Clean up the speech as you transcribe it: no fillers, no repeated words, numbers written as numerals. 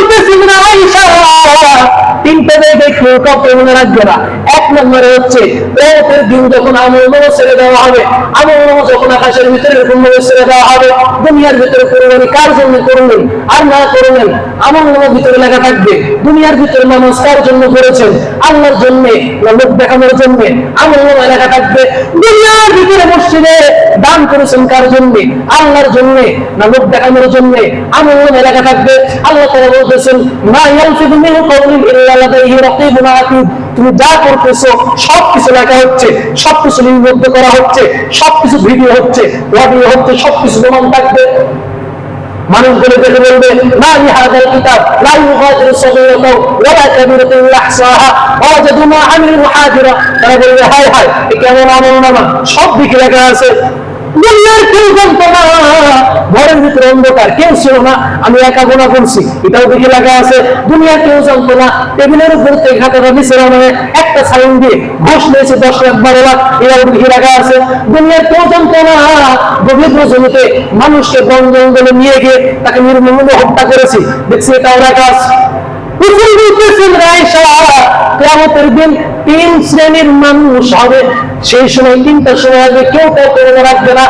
বলতেছেন না আয়েশা, তিনটা জায়গায় কেউ কাউকে মনে রাখবে না। এক নম্বরে হচ্ছে কিয়ামতের দিন যখন আমল নামা ছেড়ে দেওয়া হবে, আমল নামা যখন আকাশের ভিতরে এরকম ভাবে ছেড়ে দেওয়া হবে, দুনিয়ার ভিতরে করবেন কার জন্য করবেন আর না করবেন আমল নামার ভিতরে লেখা থাকবে দুনিয়ার ভিতরে মানুষ কার জন্য করেছেন, আল্লাহর জন্য না লোক দেখানোর জন্য। আমল নামা লেখা থাকবে দুনিয়ার ভিতরে মসজিদে দান করেছেন কার জন্য, আল্লাহর জন্য না লোক দেখানোর জন্য। আমল নামা লেখা থাকবে। আল্লাহ তাআলা বলতেছেন মা ইয়ালফিযু মিন কাওলিন ইল্লা লাদাইহি রাকীবুন আতীদ, তুমি যা করতেছো সবকিছু লেখা হচ্ছে, সবকিছু লিপিবদ্ধ করা হচ্ছে, সবকিছু ভিডিও হচ্ছে, অডিও হচ্ছে, সবকিছু প্রমাণ থাকবে। মানুষগুলো দেখে বলবে মা লিহাযাল কিতাব লা ইউগাদিরু সাগীরাতাও ওয়ালা কাবীরাতাও ইল্লা আহসাহা ওয়া ওয়াজাদু মা আমিলু হাদিরা। তারা বলবে হায় হায়, এ কেমন আমলনামা, সব দিকে লেখা আছে। দুনিয়ার কেউ জানতো না, ঘরের ভিতরে অন্ধকার, কেউ ছিল না, আমি একা গোনা করছি, এটাও দেখে লেখা আছে। দুনিয়া কেউ জানতো না, টেবিলের উপর থেকে খাতাটা নিচে নামে একটা সাইন দিয়ে ঘুষ নিয়েছে 10 লাখ 12 লাখ, এটাও দেখে লেখা আছে। দুনিয়ার কেউ জানতো না, গভীর রজনীতে মানুষকে বন জঙ্গলে নিয়ে গিয়ে তাকে নির্মমভাবে হত্যা করেছি, দেখছি, এটাও লেখা আছে। কিয়ামতের দিন 3 শ্রেণীর মানুষ হবে, সেই সময় 3টা সময় কেউ কাউকে মনে রাখবে না।